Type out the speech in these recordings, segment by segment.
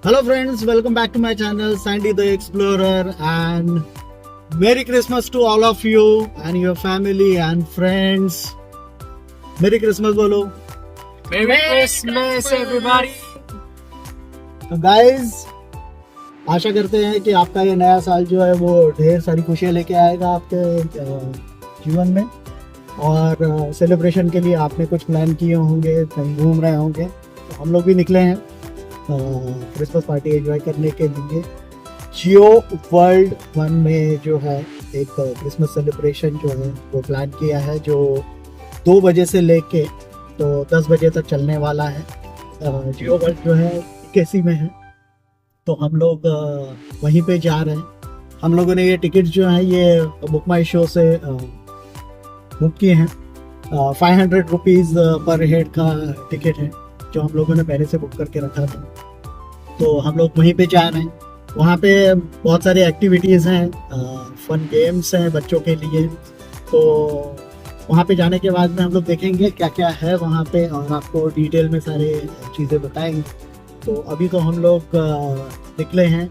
Hello friends, welcome back to my channel Sandy the Explorer and Merry Christmas to all of you and your family and friends. Merry Christmas बोलो. Merry Christmas everybody. तो guys, आशा करते हैं कि आपका ये नया साल जो है वो ढेर सारी खुशियाँ लेके आएगा आपके जीवन में और सेलिब्रेशन के लिए आपने कुछ प्लान किए होंगे, कहीं घूम रहे होंगे. तो हम लोग भी निकले हैं क्रिसमस पार्टी एंजॉय करने के लिए. जियो वर्ल्ड 1 में जो है एक क्रिसमस सेलिब्रेशन जो है वो प्लान किया है, जो 2 बजे से लेके तो 10 बजे तक चलने वाला है. जियो वर्ल्ड जो है केसी में है, तो हम लोग वहीं पे जा रहे हैं. हम लोगों ने ये टिकट जो है ये बुक माई शो से बुक किए हैं. 500 रुपीज़ पर हेड का टिकट है जो हम लोगों ने पहले से बुक करके रखा था. तो हम लोग वहीं पे जा रहे हैं. वहाँ पे बहुत सारी एक्टिविटीज़ हैं, फन गेम्स हैं बच्चों के लिए. तो वहाँ पे जाने के बाद में हम लोग देखेंगे क्या क्या है वहाँ पे और आपको डिटेल में सारे चीज़ें बताएंगे. तो अभी तो हम लोग निकले हैं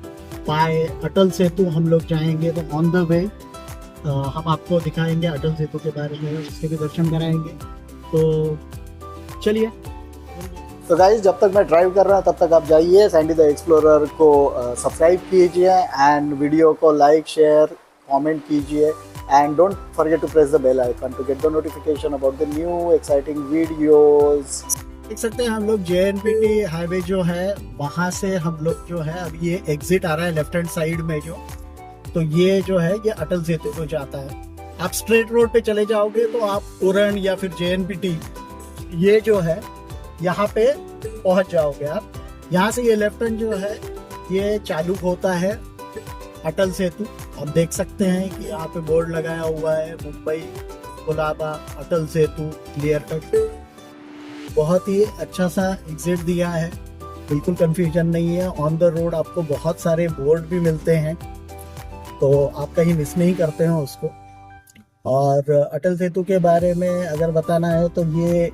बाय अटल सेतु. हम लोग जाएंगे तो ऑन द वे हम आपको दिखाएंगे अटल सेतु के बारे में, उसके भी दर्शन कराएंगे. तो चलिए. तो गाइस, जब तक मैं ड्राइव कर रहा हूँ तब तक आप जाइए सैंडी द एक्सप्लोरर को सब्सक्राइब कीजिए एंड वीडियो को लाइक शेयर कमेंट कीजिए and don't forget to press the bell icon to get the notification about the new exciting videos. देख सकते हैं हम लोग JNPT हाईवे जो है वहाँ से हम लोग जो है अभी ये एग्जिट आ रहा है लेफ्ट हैंड साइड में जो, तो ये जो है ये अटल सेतु को जाता है. आप स्ट्रेट रोड पे चले जाओगे तो आप उरण या फिर JNPT ये जो है यहाँ पे पहुँच जाओगे आप. यहाँ से ये लेफ्ट हैंड जो है ये चालू होता है अटल सेतु. आप देख सकते हैं कि यहाँ पे बोर्ड लगाया हुआ है मुंबई कोलाबा अटल सेतु क्लियर कट. बहुत ही अच्छा सा एग्जिट दिया है, बिल्कुल कंफ्यूजन नहीं है. ऑन द रोड आपको बहुत सारे बोर्ड भी मिलते हैं, तो आप कहीं मिस नहीं करते हैं उसको. और अटल सेतु के बारे में अगर बताना है तो ये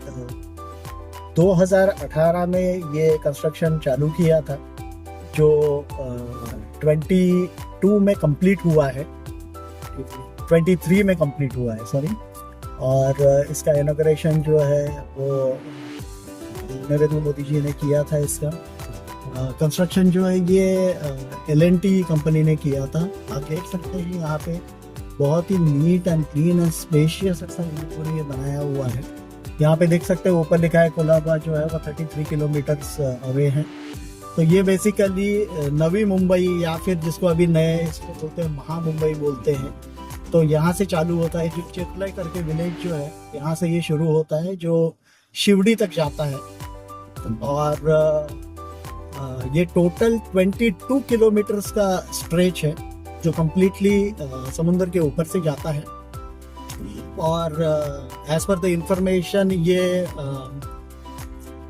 2018 में ये कंस्ट्रक्शन चालू किया था, जो 22 में कंप्लीट हुआ है, 23 में कंप्लीट हुआ है सॉरी. और इसका इनॉग्रेशन जो है वो नरेंद्र मोदी जी ने किया था. इसका कंस्ट्रक्शन जो है ये L&T कंपनी ने किया था. आप देख सकते हैं यहाँ पे बहुत ही neat and clean and spacious ऐसा ये बनाया हुआ है. यहाँ पे देख सकते हैं ऊपर लिखा है कोलाबा जो है वो 33 किलोमीटर्स अवे है. तो ये बेसिकली नवी मुंबई या फिर जिसको अभी नए इसको बोलते हैं महा मुंबई बोलते हैं, तो यहाँ से चालू होता है. जो चिखलाई करके विलेज जो है यहाँ से ये शुरू होता है जो शिवड़ी तक जाता है. और ये टोटल 22 किलोमीटर्स का स्ट्रेच है जो कम्प्लीटली समुद्र के ऊपर से जाता है. और एज पर द इंफॉर्मेशन ये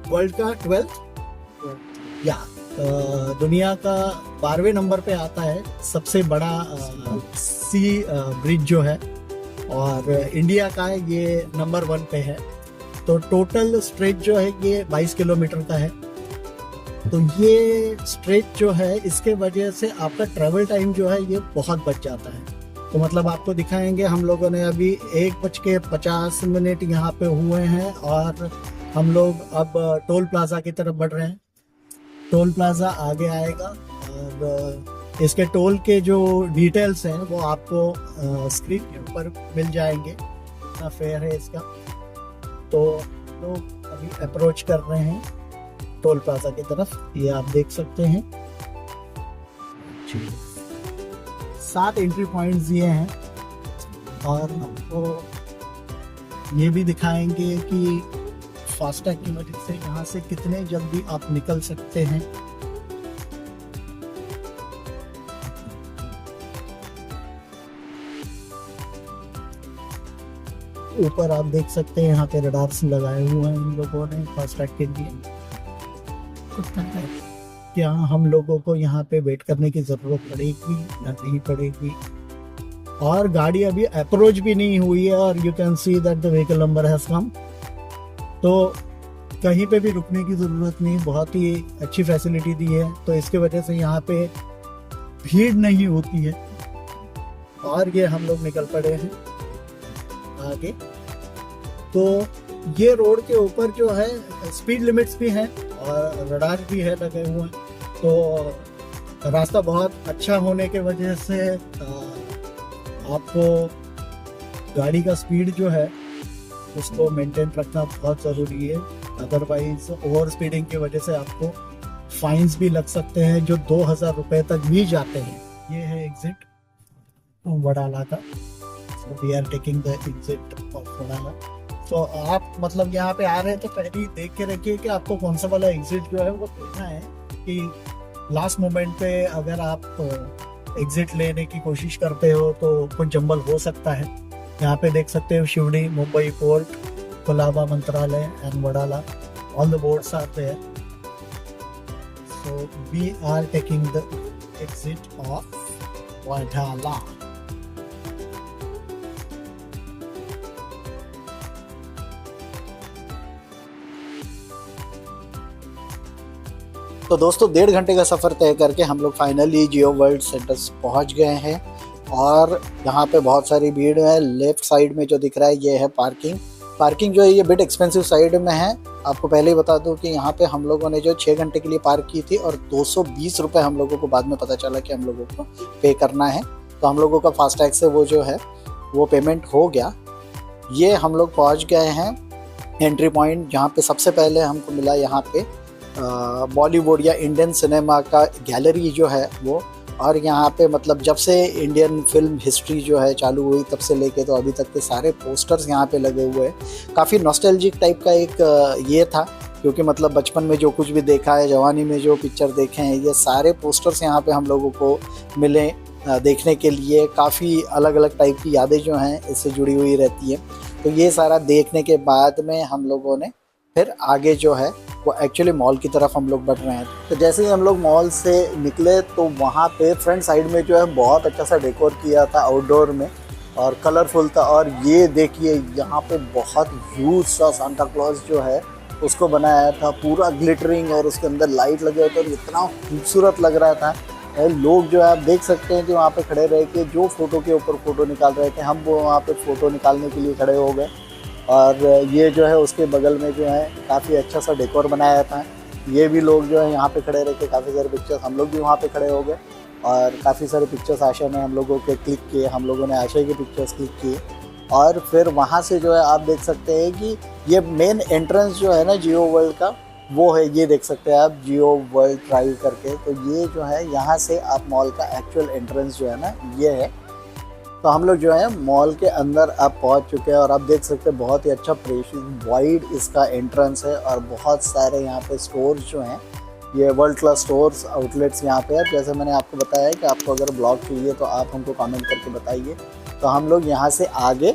वर्ल्ड का 12th या दुनिया का 12वें नंबर पे आता है सबसे बड़ा सी ब्रिज जो है, और इंडिया का ये नंबर 1 पे है. तो टोटल स्ट्रेच जो है ये 22 किलोमीटर का है. तो ये स्ट्रेच जो है इसके वजह से आपका ट्रैवल टाइम जो है ये बहुत बच जाता है. तो मतलब आपको दिखाएंगे. हम लोगों ने अभी 1:50 यहाँ पे हुए हैं और हम लोग अब टोल प्लाजा की तरफ बढ़ रहे हैं. टोल प्लाजा आगे आएगा और इसके टोल के जो डिटेल्स हैं वो आपको स्क्रीन के ऊपर मिल जाएंगे. कितना फेयर है इसका. तो लोग अभी अप्रोच कर रहे हैं टोल प्लाजा की तरफ. ये आप देख सकते हैं 7 एंट्री पॉइंट्स ये हैं. और आपको ये भी दिखाएंगे कि फास्टैग की मदद से यहाँ से कितने जल्दी आप निकल सकते हैं. ऊपर आप देख सकते हैं यहाँ पे रडार्स लगाए हुए हैं इन लोगों ने फास्टैग के लिए. क्या हम लोगों को यहाँ पे वेट करने की जरूरत पड़ेगी या नहीं पड़ेगी. और गाड़ी अभी अप्रोच भी नहीं हुई है और you can see that the vehicle number has come. तो कहीं पे भी रुकने की ज़रूरत नहीं, बहुत ही अच्छी फैसिलिटी दी है। तो इसके वजह से यहाँ पे भीड़ नहीं होती है। और ये हम लोग निकल पड़े हैं आगे। तो ये रोड के ऊपर जो है स्पीड लिमिट्स भी हैं और रडार भी है लगे हुए हैं। तो रास्ता बहुत अच्छा होने के वजह से आपको गाड़ी का स्पीड जो है उसको मेंटेन रखना बहुत ज़रूरी है। अदरवाइज ओवर स्पीडिंग की वजह से आपको फाइन्स भी लग सकते हैं जो 2000 रुपये तक भी जाते हैं। ये है एग्जिट वडाला का। So we are taking the exit of Wadala. तो आप मतलब यहाँ पे आ रहे हैं तो पहले ही देख के रखिए कि आपको कौन सा वाला एग्जिट जो है वो देखना है, कि लास्ट मोमेंट पे अगर आप एग्जिट लेने की कोशिश करते हो तो कुछ जंबल हो सकता है। यहाँ पे देख सकते हो Sewri, Mumbai port, Colaba Mantralaya and Wadala, all the boards are there. So we are taking the exit of Wadala. तो दोस्तों 1.5 घंटे का सफ़र तय करके हम लोग फाइनली जियो वर्ल्ड सेंटर्स पहुंच गए हैं। और यहाँ पे बहुत सारी भीड़ है। लेफ्ट साइड में जो दिख रहा है ये है पार्किंग जो है ये बिट एक्सपेंसिव साइड में है। आपको पहले ही बता दूं कि यहाँ पे हम लोगों ने जो 6 घंटे के लिए पार्क की थी और 220 रुपये हम लोगों को बाद में पता चला कि हम लोगों को पे करना है। तो हम लोगों का फास्टैग से वो जो है वो पेमेंट हो गया। ये हम लोग पहुँच गए हैं एंट्री पॉइंट, जहाँ पे सबसे पहले हमको मिला यहाँ पे बॉलीवुड या इंडियन सिनेमा का गैलरी जो है वो। और यहाँ पे मतलब जब से इंडियन फिल्म हिस्ट्री जो है चालू हुई तब से लेके तो अभी तक के सारे पोस्टर्स यहाँ पे लगे हुए हैं। काफ़ी नॉस्टैल्जिक टाइप का एक ये था, क्योंकि मतलब बचपन में जो कुछ भी देखा है, जवानी में जो पिक्चर देखे हैं, ये सारे पोस्टर्स यहाँ पे हम लोगों को मिले देखने के लिए। काफ़ी अलग अलग टाइप की यादें जो हैं इससे जुड़ी हुई रहती है। तो ये सारा देखने के बाद में हम लोगों ने फिर आगे जो है वो एक्चुअली मॉल की तरफ हम लोग बढ़ रहे हैं। तो जैसे ही हम लोग मॉल से निकले तो वहाँ पे फ्रंट साइड में जो है बहुत अच्छा सा डेकोर किया था आउटडोर में और कलरफुल था। और ये देखिए यहाँ पे बहुत ह्यूज सा सांता क्लॉज जो है उसको बनाया था, पूरा ग्लिटरिंग और उसके अंदर लाइट लगे हुए थे और इतना खूबसूरत लग रहा था। लोग जो है आप देख सकते हैं कि वहाँ पे खड़े रह के जो फ़ोटो के ऊपर फ़ोटो निकाल रहे थे, हम वो वहाँ पे फ़ोटो निकालने के लिए खड़े हो गए। और ये जो है उसके बगल में जो है काफ़ी अच्छा सा डेकोर बनाया था। ये भी लोग जो है यहाँ पे खड़े रह के काफ़ी सारे पिक्चर्स, हम लोग भी वहाँ पे खड़े हो गए और काफ़ी सारे पिक्चर्स आशा ने हम लोगों के क्लिक किए, हम लोगों ने आशा के पिक्चर्स क्लिक किए। और फिर वहाँ से जो है आप देख सकते हैं कि ये मेन एंट्रेंस जो है ना जियो वर्ल्ड का वो है, ये देख सकते हैं आप जियो वर्ल्ड ड्राइव करके। तो ये जो है यहाँ से आप मॉल का एक्चुअल एंट्रेंस जो है ना ये है। तो हम लोग जो है मॉल के अंदर अब पहुंच चुके हैं और आप देख सकते हैं बहुत ही अच्छा प्रेशियस वाइड इसका एंट्रेंस है और बहुत सारे यहाँ पे स्टोर्स जो हैं ये वर्ल्ड क्लास स्टोर्स आउटलेट्स यहाँ पे है। जैसे मैंने आपको बताया कि आपको अगर ब्लॉग चाहिए तो आप हमको कमेंट करके बताइए। तो हम लोग यहाँ से आगे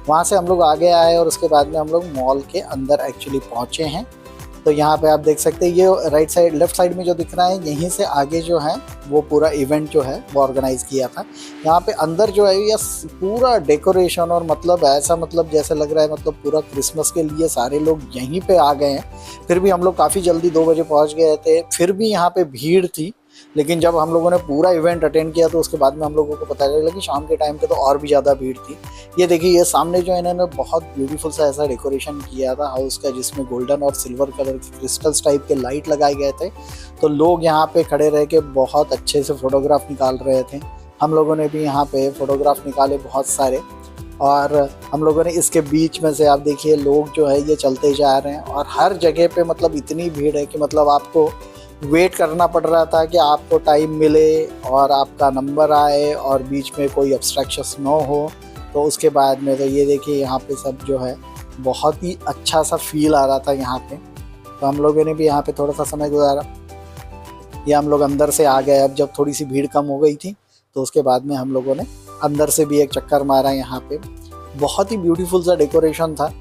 वहाँ से हम लोग आगे आए और उसके बाद में हम लोग मॉल के अंदर एक्चुअली पहुँचे हैं। तो यहाँ पे आप देख सकते हैं ये राइट साइड लेफ्ट साइड में जो दिख रहा है यहीं से आगे जो है वो पूरा इवेंट जो है वो ऑर्गेनाइज किया था। यहाँ पे अंदर जो है ये पूरा डेकोरेशन और मतलब ऐसा मतलब जैसे लग रहा है मतलब पूरा क्रिसमस के लिए सारे लोग यहीं पे आ गए हैं। फिर भी हम लोग काफ़ी जल्दी 2 बजे पहुँच गए थे, फिर भी यहाँ पे भीड़ थी। लेकिन जब हम लोगों ने पूरा इवेंट अटेंड किया तो उसके बाद में हम लोगों को पता चला कि शाम के टाइम पे तो और भी ज़्यादा भीड़ थी। ये देखिए ये सामने जो इन्होंने बहुत ब्यूटीफुल सा ऐसा डेकोरेशन किया था हाउस का, जिसमें गोल्डन और सिल्वर कलर के क्रिस्टल्स टाइप के लाइट लगाए गए थे। तो लोग यहाँ पे खड़े रह के बहुत अच्छे से फ़ोटोग्राफ निकाल रहे थे। हम लोगों ने भी यहाँ पे फ़ोटोग्राफ निकाले बहुत सारे। और हम लोगों ने इसके बीच में से आप देखिए लोग जो है ये चलते जा रहे हैं और हर जगह पे मतलब इतनी भीड़ है कि मतलब आपको वेट करना पड़ रहा था कि आपको टाइम मिले और आपका नंबर आए और बीच में कोई ऑब्स्ट्रक्शंस न हो। तो उसके बाद में तो ये देखिए यहाँ पे सब जो है बहुत ही अच्छा सा फील आ रहा था यहाँ पे। तो हम लोगों ने भी यहाँ पे थोड़ा सा समय गुजारा। ये हम लोग अंदर से आ गए। अब जब थोड़ी सी भीड़ कम हो गई थी तो उसके बाद में हम लोगों ने अंदर से भी एक चक्कर मारा। यहाँ पे बहुत ही ब्यूटीफुल सा डेकोरेशन था।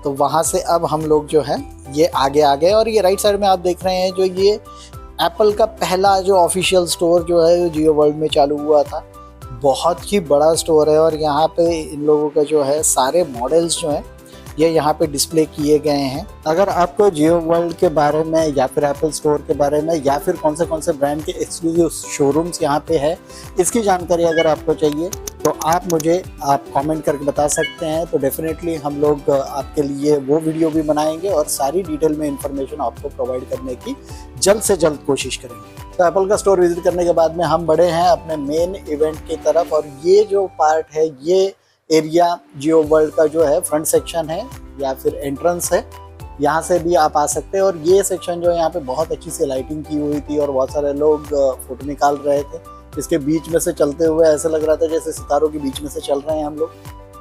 तो वहाँ से अब हम लोग जो है ये आगे आ गए और ये राइट साइड में आप देख रहे हैं जो ये एप्पल का पहला जो ऑफिशियल स्टोर जो है जियो वर्ल्ड में चालू हुआ था। बहुत ही बड़ा स्टोर है और यहाँ पे इन लोगों का जो है सारे मॉडल्स जो हैं ये यहाँ पे डिस्प्ले किए गए हैं। अगर आपको जियो वर्ल्ड के बारे में या फिर एप्पल स्टोर के बारे में या फिर कौन से ब्रांड के एक्सक्लूसिव शोरूम्स यहाँ पे है, इसकी जानकारी अगर आपको चाहिए तो आप कमेंट करके बता सकते हैं। तो डेफिनेटली हम लोग आपके लिए वो वीडियो भी बनाएंगे और सारी डिटेल में इंफॉर्मेशन आपको प्रोवाइड करने की जल्द से जल्द कोशिश करेंगे। तो एप्पल का स्टोर विजिट करने के बाद में हम बढ़े हैं अपने मेन इवेंट की तरफ, और ये जो पार्ट है, ये एरिया जियो वर्ल्ड का जो है फ्रंट सेक्शन है या फिर एंट्रेंस है, यहाँ से भी आप आ सकते हैं। और ये सेक्शन जो है यहाँ पे बहुत अच्छी सी लाइटिंग की हुई थी और बहुत सारे लोग फोटो निकाल रहे थे। इसके बीच में से चलते हुए ऐसा लग रहा था जैसे सितारों के बीच में से चल रहे हैं हम लोग,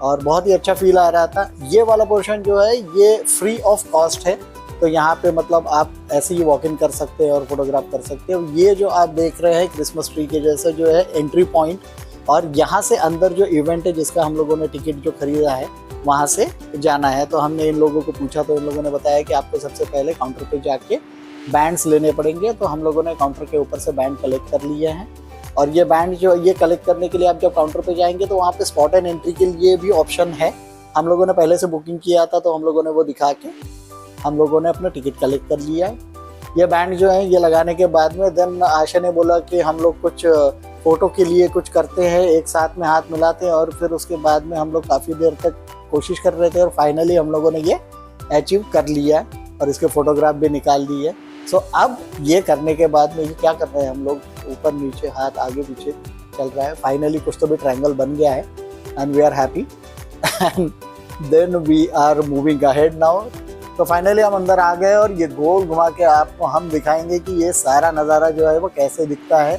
और बहुत ही अच्छा फील आ रहा था। ये वाला पोर्शन जो है ये फ्री ऑफ कॉस्ट है, तो यहाँ पे मतलब आप ऐसे ही वॉक इन कर सकते हैं और फोटोग्राफ कर सकते हैं। ये जो आप देख रहे हैं क्रिसमस ट्री के जैसे जो है एंट्री पॉइंट, और यहाँ से अंदर जो इवेंट है जिसका हम लोगों ने टिकट जो खरीदा है वहाँ से जाना है। तो हमने इन लोगों को पूछा तो इन लोगों ने बताया कि आपको सबसे पहले काउंटर पे जाके बैंड्स लेने पड़ेंगे। तो हम लोगों ने काउंटर के ऊपर से बैंड कलेक्ट कर लिए हैं, और ये बैंड जो ये कलेक्ट करने के लिए आप जब काउंटर पे जाएंगे तो वहाँ पे स्पॉट एंड एंट्री के लिए भी ऑप्शन है। हम लोगों ने पहले से बुकिंग किया था तो हम लोगों ने वो दिखा के हम लोगों ने अपना टिकट कलेक्ट कर लिया है। ये बैंड जो है ये लगाने के बाद में देन आशा ने बोला कि हम लोग कुछ फ़ोटो के लिए कुछ करते हैं, एक साथ में हाथ मिलाते हैं, और फिर उसके बाद में हम लोग काफ़ी देर तक कोशिश कर रहे थे और फाइनली हम लोगों ने ये अचीव कर लिया और इसके फ़ोटोग्राफ भी निकाल लिए। सो अब ये करने के बाद में ये क्या कर रहे हैं हम लोग, ऊपर नीचे हाथ आगे पीछे चल रहा है। फाइनली कुछ तो भी ट्रायंगल बन गया है and we are happy and then we are moving ahead now. तो फाइनली हम अंदर आ गए और ये गोल घुमा के आपको हम दिखाएंगे कि ये सारा नज़ारा जो है वो कैसे दिखता है।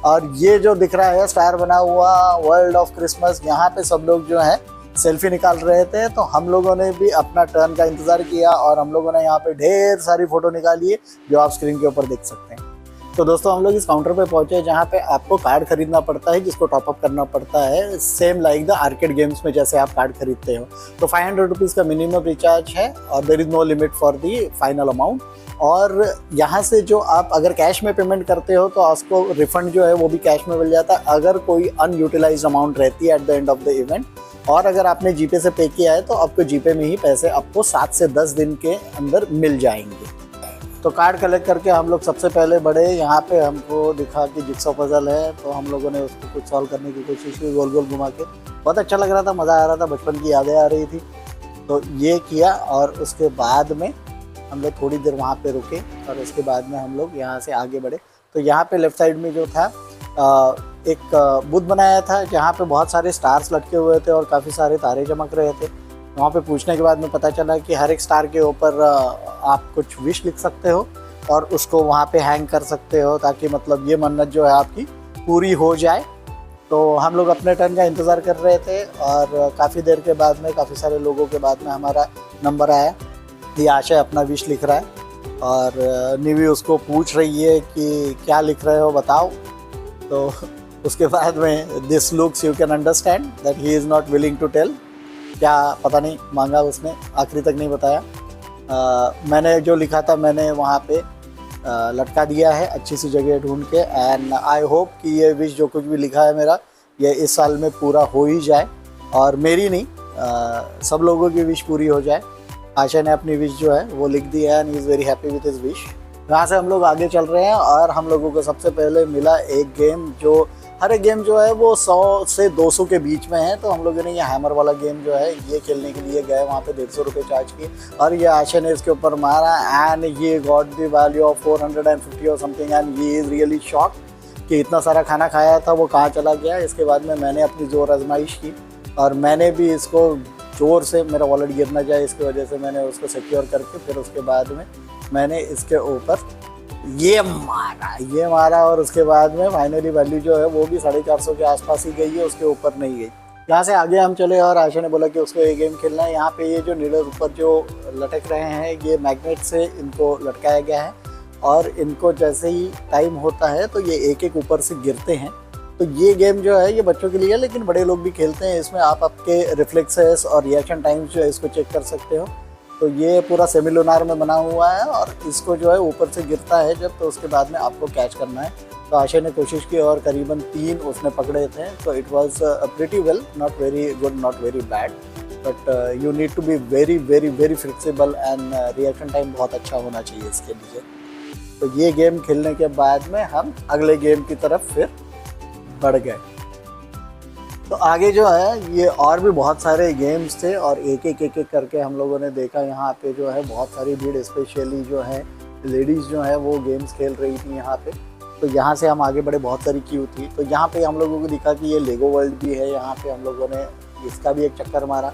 और ये जो दिख रहा है स्टार बना हुआ वर्ल्ड ऑफ क्रिसमस, यहाँ पे सब लोग जो है सेल्फी निकाल रहे थे, तो हम लोगों ने भी अपना टर्न का इंतज़ार किया और हम लोगों ने यहाँ पे ढेर सारी फ़ोटो निकाली है जो आप स्क्रीन के ऊपर देख सकते हैं। तो दोस्तों हम लोग इस काउंटर पे पहुंचे जहाँ पे आपको कार्ड खरीदना पड़ता है जिसको टॉपअप करना पड़ता है, same like the arcade games में जैसे आप कार्ड खरीदते हो। तो 500 रुपीज़ का मिनिमम रिचार्ज है और there is no limit for the final amount. और यहाँ से जो आप अगर कैश में पेमेंट करते हो तो आपको रिफंड जो है वो भी कैश में मिल जाता है अगर कोई अनयूटिलाइज्ड अमाउंट रहती है at the end of the event. और अगर आपने जीपे से पे किया है तो आपको जीपे में ही पैसे आपको 7 से 10 दिन के अंदर मिल जाएंगे। तो कार्ड कलेक्ट करके हम लोग सबसे पहले बढ़े, यहाँ पे हमको दिखा कि जिक्सॉ पजल है, तो हम लोगों ने उसको कुछ सॉल्व करने की कोशिश की गोल गोल घुमा के। बहुत अच्छा लग रहा था, मज़ा आ रहा था, बचपन की यादें आ रही थी। तो ये किया और उसके बाद में हम लोग थोड़ी देर वहाँ पे रुके और उसके बाद में हम लोग यहाँ से आगे बढ़े। तो यहाँ पे लेफ़्ट साइड में जो था एक बुद्ध बनाया था जहाँ पे बहुत सारे स्टार्स लटके हुए थे और काफ़ी सारे तारे चमक रहे थे। वहाँ पे पूछने के बाद में पता चला कि हर एक स्टार के ऊपर आप कुछ विश लिख सकते हो और उसको वहाँ पे हैंग कर सकते हो ताकि मतलब ये मन्नत जो है आपकी पूरी हो जाए। तो हम लोग अपने टर्न का इंतज़ार कर रहे थे और काफ़ी देर के बाद में काफ़ी सारे लोगों के बाद में हमारा नंबर आया। ये आशा अपना विश लिख रहा है और निवी उसको पूछ रही है कि क्या लिख रहे हो बताओ। तो उसके बाद में this looks you can understand that he is not willing to tell, क्या पता नहीं मांगा उसने, आखिरी तक नहीं बताया। मैंने जो लिखा था मैंने वहाँ पे लटका दिया है अच्छी सी जगह ढूंढ के। एंड आई होप कि ये विश जो कुछ भी लिखा है मेरा ये इस साल में पूरा हो ही जाए, और मेरी नहीं सब लोगों की विश पूरी हो जाए। आशा ने अपनी विश जो है वो लिख दी है and he is very happy with his wish. यहाँ से हम लोग आगे चल रहे हैं और हम लोगों को सबसे पहले मिला एक गेम, जो हर एक गेम जो है वो 100 से 200 के बीच में है। तो हम लोगों ने ये हैमर वाला गेम जो है ये खेलने के लिए गए, वहाँ पे 150 रुपये चार्ज किए और ये आशा ने इसके ऊपर मारा एंड ये गॉट द वैल्यू ऑफ 450 और समथिंग एंड ये इज़ रियली शॉक कि इतना सारा खाना खाया था वो कहाँ चला गया। इसके बाद में मैंने अपनी ज़ोर आजमाइश की और मैंने भी इसको ज़ोर से, मेरा वॉलेट गिर ना जाए इसकी वजह से मैंने उसको सिक्योर करके फिर उसके बाद में मैंने इसके ऊपर ये मारा और उसके बाद में फाइनली वैल्यू जो है वो भी 450 के आसपास ही गई है, उसके ऊपर नहीं गई। यहाँ से आगे हम चले और आशा ने बोला कि उसको ये गेम खेलना है। यहाँ पे ये जो नीडल ऊपर जो लटक रहे हैं ये मैग्नेट से इनको लटकाया गया है और इनको जैसे ही टाइम होता है तो ये एक एक ऊपर से गिरते हैं। तो ये गेम जो है ये बच्चों के लिए है लेकिन बड़े लोग भी खेलते हैं। इसमें आप आपके रिफ्लेक्सेस और रिएक्शन टाइम्स जो है इसको चेक कर सकते हो। तो ये पूरा सेमी लूनार में बना हुआ है और इसको जो है ऊपर से गिरता है जब, तो उसके बाद में आपको कैच करना है। तो आशा ने कोशिश की और करीबन 3 उसने पकड़े थे। तो it was pretty well, not very good, not very bad. But you need to be very very very flexible and reaction time बहुत अच्छा होना चाहिए इसके लिए। तो ये गेम खेलने के बाद में हम अगले गेम की तरफ फिर बढ़ गए। तो आगे जो है ये और भी बहुत सारे गेम्स थे और एक एक करके हम लोगों ने देखा। यहाँ पे जो है बहुत सारी भीड़, स्पेशली जो है लेडीज़ जो है वो गेम्स खेल रही थी यहाँ पे। तो यहाँ से हम आगे बढ़े, बहुत सारी क्यू थी। तो यहाँ पे हम लोगों को दिखा कि ये लेगो वर्ल्ड भी है। यहाँ पे हम लोगों ने इसका भी एक चक्कर मारा।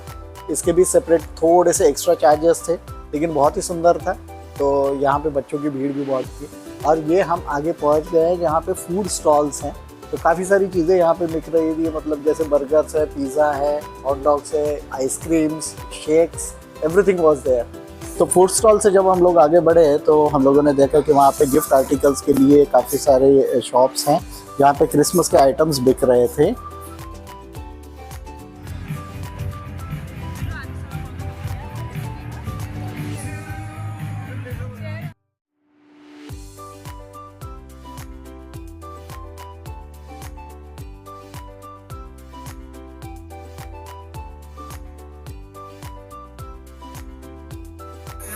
इसके भी सेपरेट थोड़े से एक्स्ट्रा चार्जेस थे, लेकिन बहुत ही सुंदर था। तो यहाँ पे बच्चों की भीड़ भी बहुत थी। और ये हम आगे पहुँच गए जहाँ पे फूड स्टॉल्स हैं। तो काफ़ी सारी चीज़ें यहाँ पे बिक रही थी, मतलब जैसे बर्गर्स है, पिज़्ज़ा है, हॉट डॉग्स है, ice creams, shakes, everything was there. तो फूड स्टॉल से जब हम लोग आगे बढ़े तो हम लोगों ने देखा कि वहाँ पे गिफ्ट आर्टिकल्स के लिए काफ़ी सारे शॉप्स हैं जहाँ पे क्रिसमस के आइटम्स बिक रहे थे।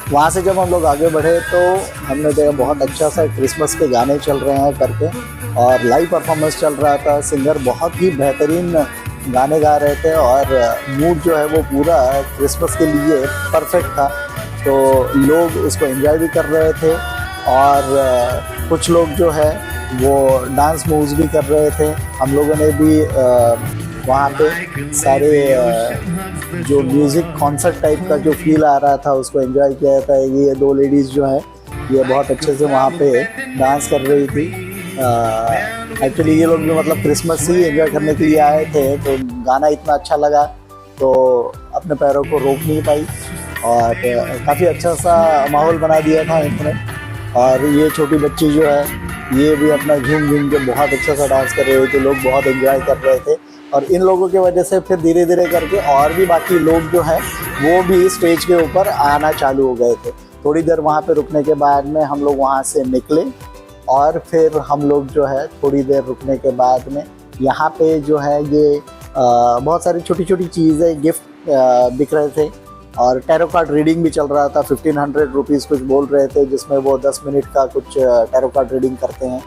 वहाँ से जब हम लोग आगे बढ़े तो हमने देखा बहुत अच्छा सा क्रिसमस के गाने चल रहे हैं करके, और लाइव परफॉर्मेंस चल रहा था। सिंगर बहुत ही बेहतरीन गाने गा रहे थे और मूड जो है वो पूरा क्रिसमस के लिए परफेक्ट था। तो लोग उसको एंजॉय भी कर रहे थे और कुछ लोग जो है वो डांस मूव्स भी कर रहे थे। हम लोगों ने भी वहाँ पे सारे जो म्यूज़िक कॉन्सर्ट टाइप का जो फील आ रहा था उसको एंजॉय किया था। ये दो लेडीज़ जो है ये बहुत अच्छे से वहाँ पे डांस कर रही थी। एक्चुअली ये लोग भी मतलब क्रिसमस ही एंजॉय करने के लिए आए थे, तो गाना इतना अच्छा लगा तो अपने पैरों को रोक नहीं पाई और काफ़ी अच्छा सा माहौल बना दिया था इन्होंने। और ये छोटी बच्ची जो है ये भी अपना झूम झूम के बहुत अच्छा सा डांस कर रहे थे। लोग बहुत एंजॉय कर रहे थे और इन लोगों की वजह से फिर धीरे धीरे करके और भी बाकी लोग जो हैं वो भी स्टेज के ऊपर आना चालू हो गए थे। थोड़ी देर वहाँ पे रुकने के बाद में हम लोग वहाँ से निकले और फिर हम लोग जो है थोड़ी देर रुकने के बाद में यहाँ पे जो है ये बहुत सारी छोटी छोटी चीज़ें गिफ्ट बिक रहे थे और टैरो कार्ड रीडिंग भी चल रहा था। 1500 रुपीज़ कुछ बोल रहे थे, जिसमें वो 10 मिनट का कुछ टैरो कार्ड रीडिंग करते हैं।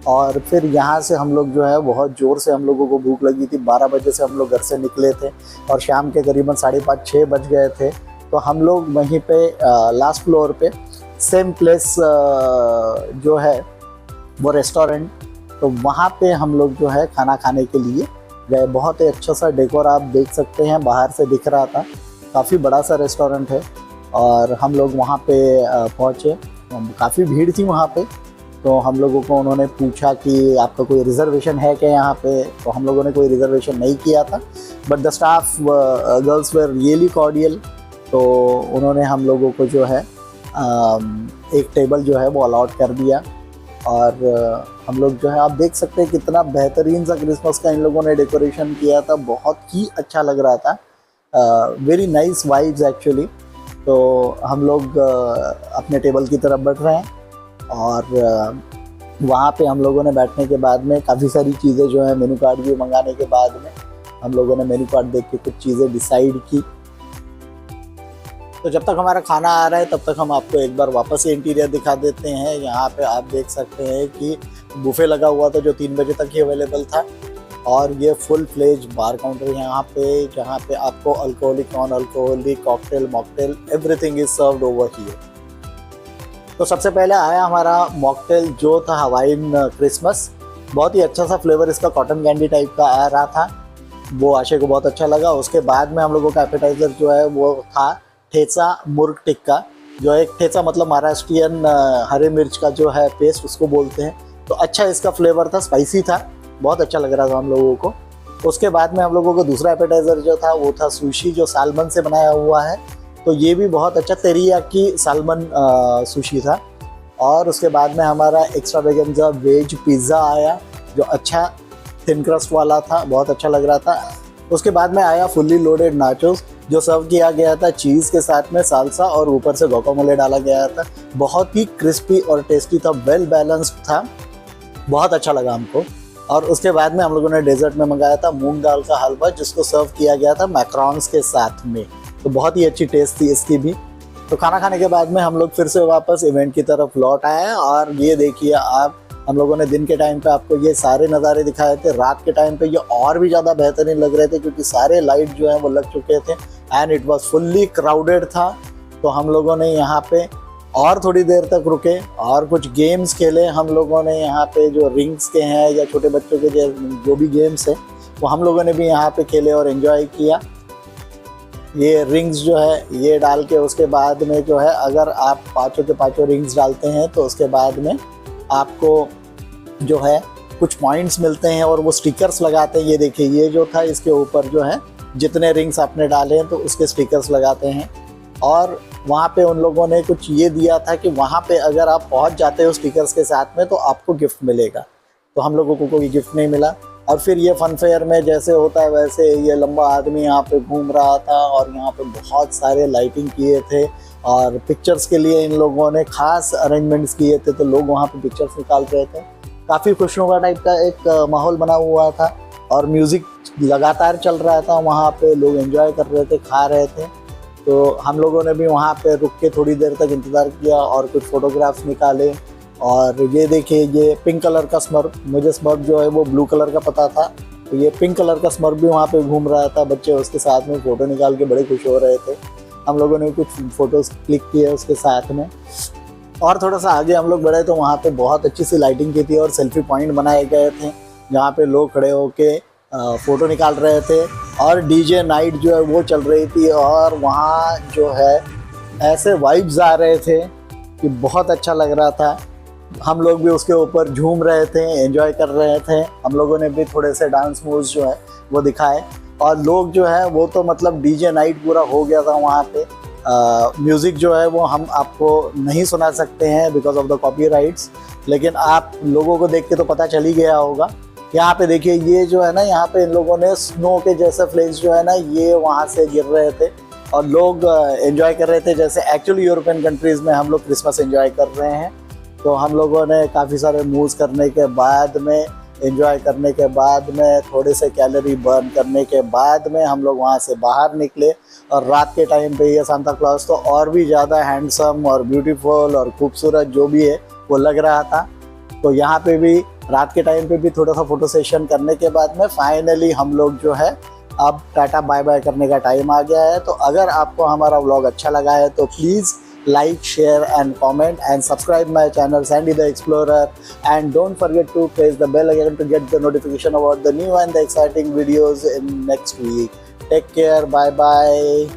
और फिर यहाँ से हम लोग जो है बहुत ज़ोर से हम लोगों को भूख लगी थी। 12 बजे से हम लोग घर से निकले थे और शाम के करीबन 5:30-6 बज गए थे। तो हम लोग वहीं पे लास्ट फ्लोर पे सेम प्लेस जो है वो रेस्टोरेंट, तो वहाँ पे हम लोग जो है खाना खाने के लिए गए। बहुत ही अच्छा सा डेकोर आप देख सकते हैं, बाहर से दिख रहा था। काफ़ी बड़ा सा रेस्टोरेंट है और हम लोग वहाँ पे पहुँचे। काफ़ी भीड़ थी वहाँ पे। तो हम लोगों को उन्होंने पूछा कि आपका कोई रिज़र्वेशन है क्या यहाँ पे, तो हम लोगों ने कोई रिज़र्वेशन नहीं किया था। But the staff girls were really cordial. तो उन्होंने हम लोगों को जो है एक टेबल जो है वो अलॉट कर दिया और हम लोग जो है आप देख सकते हैं कितना बेहतरीन सा क्रिसमस का इन लोगों ने डेकोरेशन किया था। बहुत ही अच्छा लग रहा था, वेरी नाइस वाइब्स एक्चुअली। तो हम लोग अपने टेबल की तरफ बढ़ रहे हैं और वहाँ पे हम लोगों ने बैठने के बाद में काफ़ी सारी चीज़ें जो है मेनू कार्ड भी मंगाने के बाद में हम लोगों ने मेनू कार्ड देख के कुछ चीज़ें डिसाइड की। तो जब तक हमारा खाना आ रहा है तब तक हम आपको एक बार वापस से इंटीरियर दिखा देते हैं। यहाँ पे आप देख सकते हैं कि बुफे लगा हुआ था जो 3 बजे तक ही अवेलेबल था और ये फुल फ्लेज बार काउंटर है यहाँ पे, जहाँ पे आपको alcoholic, non alcoholic, cocktail, mocktail, everything is served over here. तो सबसे पहले आया हमारा मॉकटेल जो था हवाईन क्रिसमस। बहुत ही अच्छा सा फ्लेवर इसका कॉटन कैंडी टाइप का आ रहा था, वो आशे को बहुत अच्छा लगा। उसके बाद में हम लोगों का एपेटाइजर जो है वो था ठेचा मुर्ग टिक्का, जो एक ठेचा मतलब महाराष्ट्रियन हरे मिर्च का जो है पेस्ट उसको बोलते हैं। तो अच्छा इसका फ्लेवर था, स्पाइसी था, बहुत अच्छा लग रहा था हम लोगों को। उसके बाद में हम लोगों को दूसरा एपेटाइजर जो था वो था सुशी, जो सालमन से बनाया हुआ है। तो ये भी बहुत अच्छा तेरियाकी सालमन सुशी था। और उसके बाद में हमारा एक्स्ट्रावेगेंजा वेज पिज़्ज़ा आया जो अच्छा थिन क्रस्ट वाला था, बहुत अच्छा लग रहा था। उसके बाद में आया फुल्ली लोडेड नाचोस जो सर्व किया गया था चीज़ के साथ में साल्सा और ऊपर से गुआकामोले डाला गया था। बहुत ही क्रिस्पी और टेस्टी था, वेल बैलेंस्ड था, बहुत अच्छा लगा हमको। और उसके बाद में हम लोगों ने डेजर्ट में मंगाया था मूंग दाल का हलवा, जिसको सर्व किया गया था मैक्रोन्स के साथ में। तो बहुत ही अच्छी टेस्ट थी इसकी भी। तो खाना खाने के बाद में हम लोग फिर से वापस इवेंट की तरफ लौट आए हैं। और ये देखिए आप, हम लोगों ने दिन के टाइम पे आपको ये सारे नज़ारे दिखाए थे, रात के टाइम पे ये और भी ज़्यादा बेहतरीन लग रहे थे क्योंकि सारे लाइट जो है वो लग चुके थे and it was fully crowded था। तो हम लोगों ने यहाँ पे और थोड़ी देर तक रुके और कुछ गेम्स खेले। हम लोगों ने यहाँ पे जो रिंग्स के हैं या छोटे बच्चों के जो भी गेम्स हैं वो हम लोगों ने भी यहाँ पे खेले और एंजॉय किया। ये रिंग्स जो है ये डाल के उसके बाद में जो है, अगर आप पाँचों के पाँचों रिंग्स डालते हैं तो उसके बाद में आपको जो है कुछ पॉइंट्स मिलते हैं और वो स्टिकर्स लगाते हैं। ये देखिए, ये जो था इसके ऊपर जो है जितने रिंग्स आपने डाले हैं तो उसके स्टिकर्स लगाते हैं। और वहाँ पे उन लोगों ने कुछ ये दिया था कि वहाँ पे अगर आप पहुँच जाते हो स्टिकर्स के साथ में तो आपको गिफ्ट मिलेगा। तो हम लोगों को कोई गिफ्ट नहीं मिला। और फिर ये फन फेयर में जैसे होता है वैसे ये लंबा आदमी यहाँ पे घूम रहा था और यहाँ पे बहुत सारे लाइटिंग किए थे और पिक्चर्स के लिए इन लोगों ने खास अरेंजमेंट्स किए थे। तो लोग वहाँ पे पिक्चर्स निकाल रहे थे। काफ़ी खुशनुमा टाइप का एक माहौल बना हुआ था और म्यूज़िक लगातार चल रहा था। वहाँ पे लोग एंजॉय कर रहे थे, खा रहे थे। तो हम लोगों ने भी वहाँ पे रुक के थोड़ी देर तक इंतज़ार किया और कुछ फ़ोटोग्राफ्स निकाले। और ये देखिए, ये पिंक कलर का स्मर्फ, मुझे स्मर्फ जो है वो ब्लू कलर का पता था, तो ये पिंक कलर का स्मर्फ भी वहाँ पे घूम रहा था। बच्चे उसके साथ में फ़ोटो निकाल के बड़े खुश हो रहे थे। हम लोगों ने कुछ फ़ोटोज़ क्लिक किए उसके साथ में। और थोड़ा सा आगे हम लोग बढ़े तो वहाँ पे बहुत अच्छी सी लाइटिंग की थी और सेल्फी पॉइंट बनाए गए थे जहाँ पे लोग खड़े होके फ़ोटो निकाल रहे थे। और डीजे नाइट जो है वो चल रही थी और वहाँ जो है ऐसे वाइब्स आ रहे थे कि बहुत अच्छा लग रहा था। हम लोग भी उसके ऊपर झूम रहे थे, एंजॉय कर रहे थे। हम लोगों ने भी थोड़े से डांस मूव्स जो है वो दिखाए और लोग जो है वो तो मतलब डीजे नाइट पूरा हो गया था वहाँ पे। म्यूज़िक जो है वो हम आपको नहीं सुना सकते हैं बिकॉज ऑफ द कॉपीराइट्स, लेकिन आप लोगों को देख के तो पता चल ही गया होगा। यहाँ पे देखिए, ये जो है ना, यहाँ पे इन लोगों ने स्नो के जैसे फ्लेक्स जो है ना ये वहाँ से गिर रहे थे और लोग एंजॉय कर रहे थे जैसे एक्चुअली यूरोपियन कंट्रीज़ में हम लोग क्रिसमस एंजॉय कर रहे हैं। तो हम लोगों ने काफ़ी सारे मूव्स करने के बाद में, एंजॉय करने के बाद में, थोड़े से कैलोरी बर्न करने के बाद में हम लोग वहाँ से बाहर निकले। और रात के टाइम पे ये सांता क्लॉज तो और भी ज़्यादा हैंडसम और ब्यूटीफुल और खूबसूरत जो भी है वो लग रहा था। तो यहाँ पे भी रात के टाइम पे भी थोड़ा सा फोटो सेशन करने के बाद में फाइनली हम लोग जो है अब टाटा बाय बाय करने का टाइम आ गया है। तो अगर आपको हमारा व्लॉग अच्छा लगा है तो please like, share and comment and subscribe my channel Sandy the Explorer, and don't forget to press the bell icon to get the notification about the new and the exciting videos in next week. Take care, bye bye.